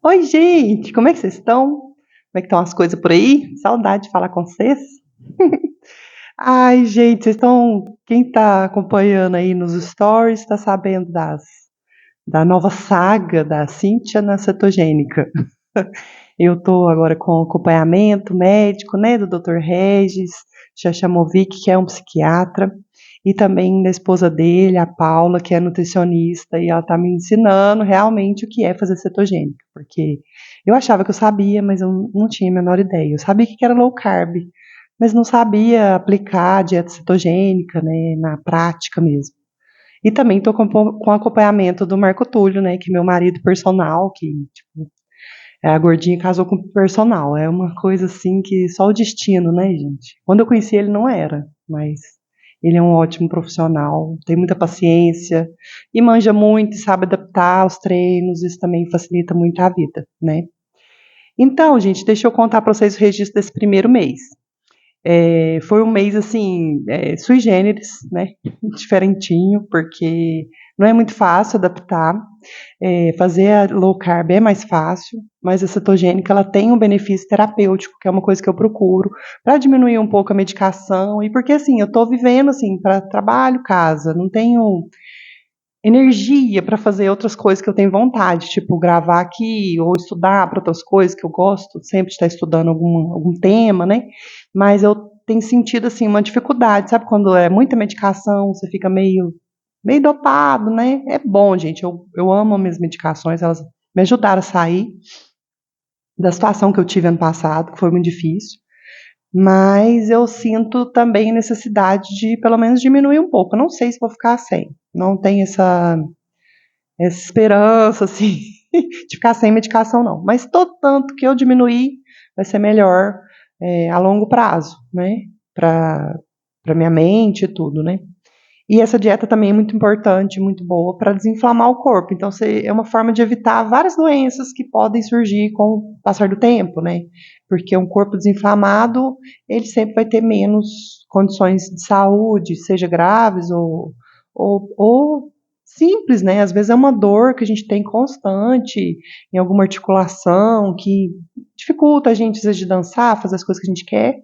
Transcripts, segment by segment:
Oi, gente, como é que vocês estão? Como é que estão as coisas por aí? Saudade de falar com vocês. Ai, gente, vocês estão. Quem está acompanhando aí nos stories está sabendo da nova saga da Cíntia na cetogênica. Eu estou agora com acompanhamento médico, né, do Dr. Regis Chachamovic, que é um psiquiatra, e também da esposa dele, a Paula, que é nutricionista, e ela está me ensinando realmente o que é fazer cetogênica, porque eu achava que eu sabia, mas eu não tinha a menor ideia. Eu sabia que era low carb, mas não sabia aplicar a dieta cetogênica, né, na prática mesmo. E também estou com acompanhamento do Marco Túlio, né, que é meu marido personal, que tipo, a gordinha casou com o personal. É uma coisa assim que só o destino, né, gente? Quando eu conheci ele não era, mas ele é um ótimo profissional, tem muita paciência e manja muito e sabe adaptar aos treinos, isso também facilita muito a vida, né? Então, gente, deixa eu contar para vocês o registro desse primeiro mês. Foi um mês assim, sui generis, né? Diferentinho, porque não é muito fácil adaptar. Fazer a low carb é mais fácil, mas a cetogênica ela tem um benefício terapêutico, que é uma coisa que eu procuro, para diminuir um pouco a medicação, e porque assim, eu estou vivendo assim, para trabalho, casa, não tenho energia para fazer outras coisas que eu tenho vontade, tipo gravar aqui ou estudar para outras coisas que eu gosto, sempre de estar estudando algum tema, né? Mas eu tenho sentido assim uma dificuldade, sabe quando é muita medicação, você fica meio dopado, né? É bom, gente. Eu amo minhas medicações, elas me ajudaram a sair da situação que eu tive ano passado, que foi muito difícil. Mas eu sinto também necessidade de, pelo menos, diminuir um pouco. Eu não sei se vou ficar sem. Não tenho essa esperança, assim, de ficar sem medicação, não. Mas todo tanto que eu diminuir, vai ser melhor a longo prazo, né? Para minha mente e tudo, né? E essa dieta também é muito importante, muito boa para desinflamar o corpo. Então, é uma forma de evitar várias doenças que podem surgir com o passar do tempo, né? Porque um corpo desinflamado, ele sempre vai ter menos condições de saúde, seja graves ou simples, né? Às vezes é uma dor que a gente tem constante em alguma articulação que dificulta a gente, às vezes, de dançar, fazer as coisas que a gente quer.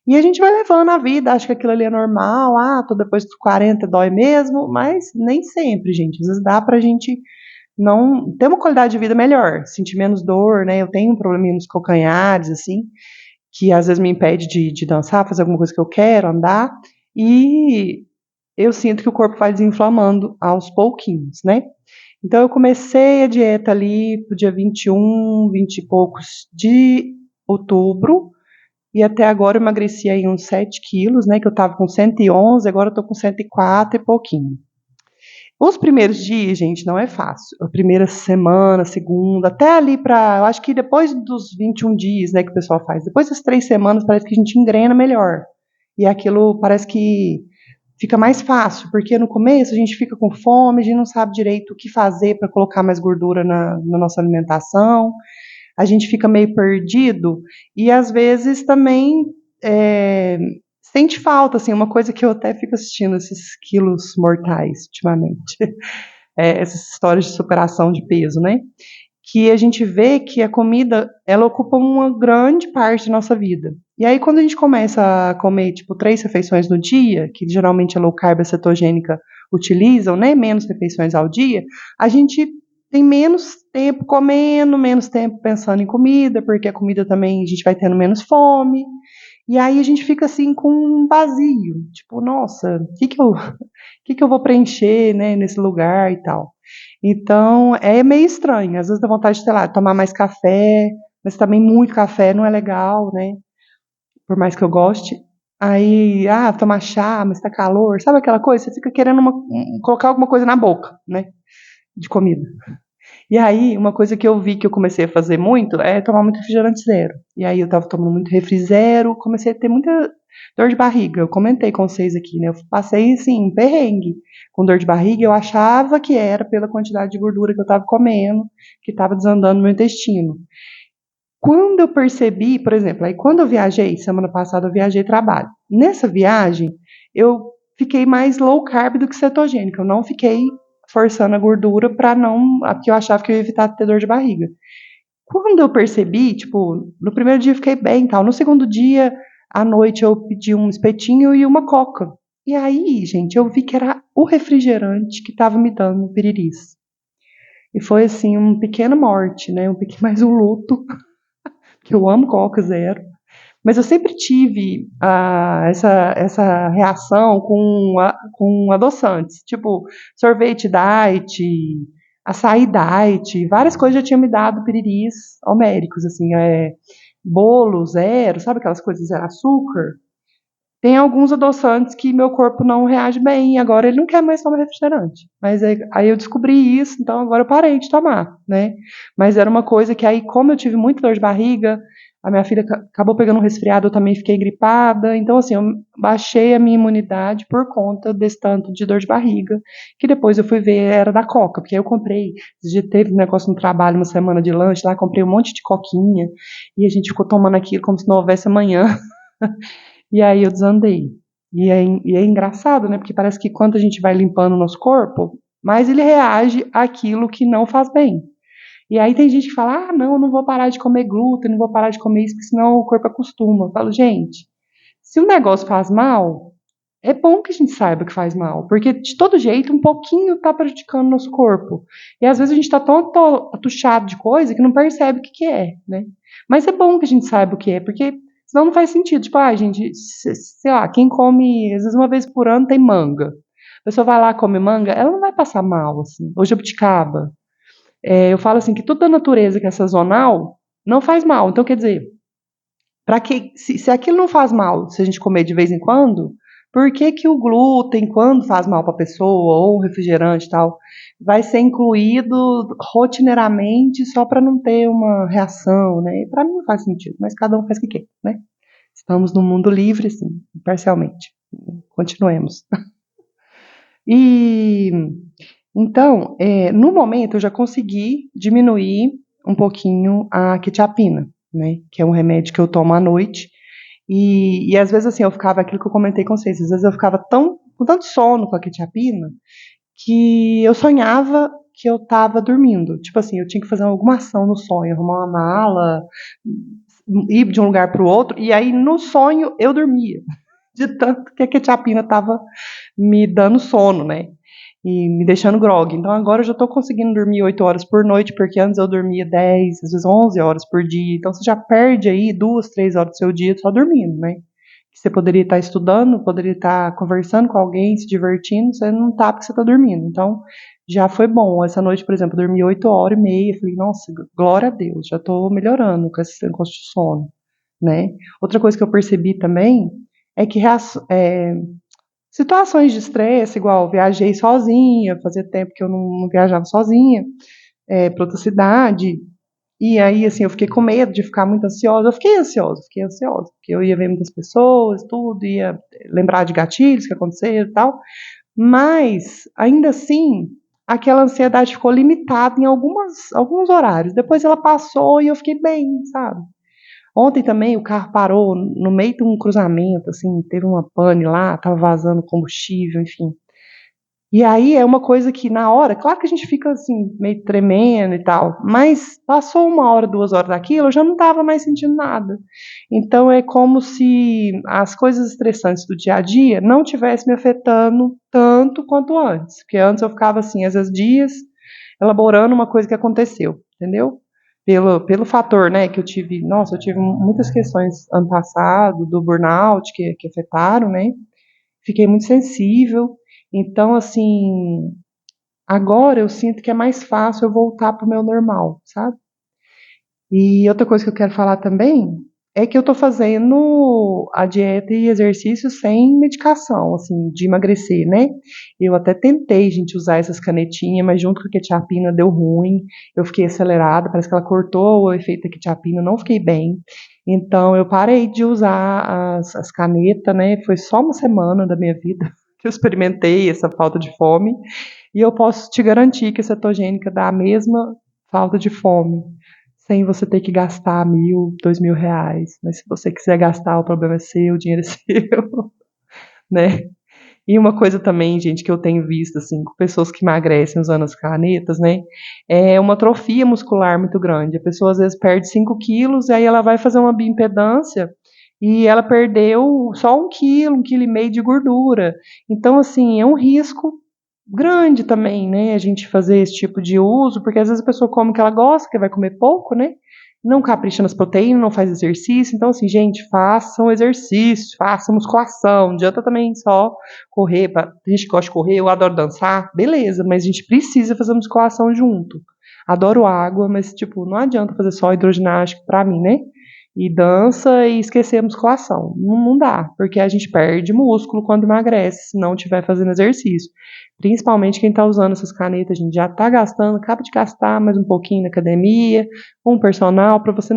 E a gente vai levando a vida, acha que aquilo ali é normal, tô depois dos 40 dói mesmo, mas nem sempre, gente. Às vezes dá pra gente não ter uma qualidade de vida melhor, sentir menos dor, né? Eu tenho um probleminha nos calcanhares, assim, que às vezes me impede de dançar, fazer alguma coisa que eu quero, andar, e eu sinto que o corpo vai desinflamando aos pouquinhos, né? Então eu comecei a dieta ali pro dia 21, 20 e poucos de outubro, e até agora eu emagreci aí uns 7 quilos, né? Que eu tava com 111, agora eu tô com 104 e pouquinho. Os primeiros dias, gente, não é fácil. A primeira semana, a segunda, até ali eu acho que depois dos 21 dias, né, que o pessoal faz, depois das 3 semanas parece que a gente engrena melhor. E aquilo parece que fica mais fácil, porque no começo a gente fica com fome, a gente não sabe direito o que fazer para colocar mais gordura na nossa alimentação, a gente fica meio perdido e às vezes também é, sente falta, assim, uma coisa que eu até fico assistindo esses quilos mortais ultimamente, essas histórias de superação de peso, né? Que a gente vê que a comida, ela ocupa uma grande parte da nossa vida. E aí, quando a gente começa a comer, tipo, 3 refeições no dia, que geralmente a low carb e a cetogênica utilizam, né, menos refeições ao dia, a gente tem menos tempo comendo, menos tempo pensando em comida, porque a comida também a gente vai tendo menos fome. E aí a gente fica assim com um vazio, tipo, nossa, o que que eu vou preencher, né, nesse lugar e tal. Então, é meio estranho. Às vezes dá vontade de, sei lá, tomar mais café, mas também muito café não é legal, né? Por mais que eu goste. Aí, tomar chá, mas tá calor. Sabe aquela coisa? Você fica querendo colocar alguma coisa na boca, né? De comida. E aí, uma coisa que eu vi que eu comecei a fazer muito é tomar muito refrigerante zero. E aí eu tava tomando muito refri zero, comecei a ter muita dor de barriga. Eu comentei com vocês aqui, né? Eu passei, assim, um perrengue com dor de barriga. Eu achava que era pela quantidade de gordura que eu tava comendo, que tava desandando no meu intestino. Quando eu percebi, por exemplo, aí quando eu viajei, semana passada eu viajei trabalho. Nessa viagem, eu fiquei mais low carb do que cetogênica. Eu não fiquei forçando a gordura para não, porque eu achava que eu ia evitar ter dor de barriga. Quando eu percebi, tipo, no primeiro dia eu fiquei bem e tal. No segundo dia, à noite, eu pedi um espetinho e uma coca. E aí, gente, eu vi que era o refrigerante que estava me dando piriris. E foi, assim, um pequeno morte, né? Mais um luto, que eu amo coca zero. Mas eu sempre tive essa reação com adoçantes, tipo sorvete diet, açaí diet, várias coisas já tinham me dado piriris homéricos, assim, bolo zero, sabe aquelas coisas zero açúcar? Tem alguns adoçantes que meu corpo não reage bem, e agora ele não quer mais tomar refrigerante. Mas aí eu descobri isso, então agora eu parei de tomar, né? Mas era uma coisa que aí, como eu tive muita dor de barriga, a minha filha acabou pegando um resfriado, eu também fiquei gripada. Então, assim, eu baixei a minha imunidade por conta desse tanto de dor de barriga, que depois eu fui ver era da Coca, porque aí eu comprei, já teve um negócio no trabalho, uma semana de lanche lá, comprei um monte de coquinha, e a gente ficou tomando aquilo como se não houvesse amanhã. E aí eu desandei. E é engraçado, né? Porque parece que quando a gente vai limpando o nosso corpo, mais ele reage àquilo que não faz bem. E aí tem gente que fala, não, eu não vou parar de comer glúten, não vou parar de comer isso, porque senão o corpo acostuma. Eu falo, gente, se o negócio faz mal, é bom que a gente saiba que faz mal, porque de todo jeito um pouquinho está prejudicando o nosso corpo. E às vezes a gente está tão atuchado de coisa que não percebe o que é, né? Mas é bom que a gente saiba o que é, porque senão não faz sentido. Tipo, gente, sei lá, quem come, às vezes uma vez por ano tem manga. A pessoa vai lá, come manga, ela não vai passar mal, assim. Ou jabuticaba. Eu falo assim, que tudo da natureza que é sazonal não faz mal. Então, quer dizer, para que, se aquilo não faz mal, se a gente comer de vez em quando, por que que o glúten, quando faz mal para a pessoa, ou o refrigerante e tal, vai ser incluído rotineiramente só para não ter uma reação, né? Para mim não faz sentido, mas cada um faz o que quer, né? Estamos num mundo livre, sim, parcialmente. Continuemos. E então, no momento eu já consegui diminuir um pouquinho a quetiapina, né? Que é um remédio que eu tomo à noite. E às vezes assim, eu ficava, aquilo que eu comentei com vocês, às vezes eu ficava com tanto sono com a quetiapina, que eu sonhava que eu estava dormindo. Tipo assim, eu tinha que fazer alguma ação no sonho, arrumar uma mala, ir de um lugar para o outro, e aí no sonho eu dormia, de tanto que a quetiapina estava me dando sono, né? E me deixando grog. Então agora eu já estou conseguindo dormir 8 horas por noite, porque antes eu dormia 10, às vezes 11 horas por dia. Então você já perde aí 2, 3 horas do seu dia só dormindo, né? Você poderia estar estudando, poderia estar conversando com alguém, se divertindo, você não está porque você está dormindo. Então já foi bom. Essa noite, por exemplo, eu dormi 8 horas e meia. Falei, nossa, glória a Deus, já estou melhorando com esse negócio de sono, né? Outra coisa que eu percebi também é que situações de estresse, igual viajei sozinha, fazia tempo que eu não viajava sozinha, para outra cidade, e aí, assim, eu fiquei com medo de ficar muito ansiosa. Eu fiquei ansiosa, porque eu ia ver muitas pessoas, tudo, ia lembrar de gatilhos que aconteceram e tal, mas, ainda assim, aquela ansiedade ficou limitada em alguns horários. Depois ela passou e eu fiquei bem, sabe? Ontem também o carro parou no meio de um cruzamento, assim, teve uma pane lá, tava vazando combustível, enfim. E aí é uma coisa que na hora, claro que a gente fica assim, meio tremendo e tal, mas passou 1 hora, 2 horas daquilo, eu já não estava mais sentindo nada. Então é como se as coisas estressantes do dia a dia não tivessem me afetando tanto quanto antes. Porque antes eu ficava assim, às vezes dias, elaborando uma coisa que aconteceu, entendeu? Pelo fator, né, que eu tive, nossa, eu tive muitas questões ano passado, do burnout, que afetaram, né? Fiquei muito sensível. Então, assim, agora eu sinto que é mais fácil eu voltar pro meu normal, sabe? E outra coisa que eu quero falar também é que eu tô fazendo a dieta e exercício sem medicação, assim, de emagrecer, né? Eu até tentei, gente, usar essas canetinhas, mas junto com a quetiapina deu ruim, eu fiquei acelerada, parece que ela cortou o efeito da quetiapina, não fiquei bem. Então eu parei de usar as canetas, né? Foi só uma semana da minha vida que eu experimentei essa falta de fome, e eu posso te garantir que a cetogênica dá a mesma falta de fome, sem você ter que gastar 1.000, 2.000 reais. Mas se você quiser gastar, o problema é seu, o dinheiro é seu, né? E uma coisa também, gente, que eu tenho visto, assim, com pessoas que emagrecem usando as canetas, né? É uma atrofia muscular muito grande. A pessoa às vezes perde 5 quilos e aí ela vai fazer uma bioimpedância e ela perdeu só 1 quilo, 1,5 quilo de gordura. Então, assim, é um risco grande também, né? A gente fazer esse tipo de uso, porque às vezes a pessoa come o que ela gosta, que vai comer pouco, né? Não capricha nas proteínas, não faz exercício. Então, assim, gente, façam exercício, façam musculação. Não adianta também só correr. Tem gente que gosta de correr, eu adoro dançar, beleza, mas a gente precisa fazer musculação junto. Adoro água, mas, tipo, não adianta fazer só hidroginástica pra mim, né? E dança e esquecer a musculação. Não dá, porque a gente perde músculo quando emagrece, se não estiver fazendo exercício. Principalmente quem está usando essas canetas, a gente já está gastando, acaba de gastar mais um pouquinho na academia, com um personal, para você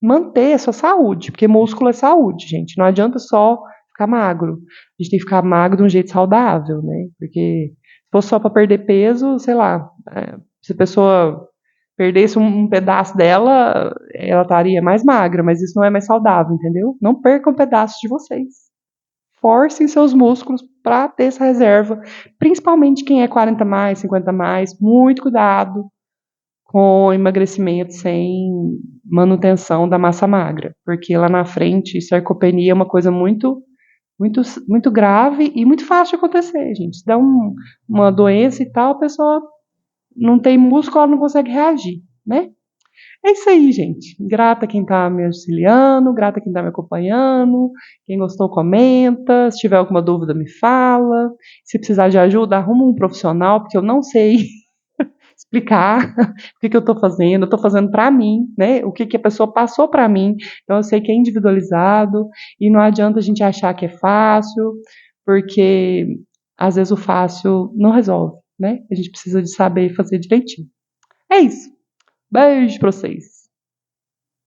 manter a sua saúde, porque músculo é saúde, gente. Não adianta só ficar magro. A gente tem que ficar magro de um jeito saudável, né? Porque se fosse só para perder peso, sei lá, se a pessoa perdesse um pedaço dela, ela estaria mais magra, mas isso não é mais saudável, entendeu? Não percam pedaços de vocês. Forcem seus músculos para ter essa reserva, principalmente quem é 40 mais, 50 mais, muito cuidado com emagrecimento sem manutenção da massa magra, porque lá na frente sarcopenia é uma coisa muito, muito grave e muito fácil de acontecer, gente. Se dá uma doença e tal, a pessoa não tem músculo, ela não consegue reagir, né? É isso aí, gente. Grata quem tá me auxiliando, grata quem tá me acompanhando. Quem gostou, comenta. Se tiver alguma dúvida, me fala. Se precisar de ajuda, arruma um profissional, porque eu não sei explicar o que eu tô fazendo. Eu tô fazendo pra mim, né? O que a pessoa passou pra mim. Então eu sei que é individualizado e não adianta a gente achar que é fácil, porque às vezes o fácil não resolve, né? A gente precisa de saber fazer direitinho. É isso. Beijo pra vocês.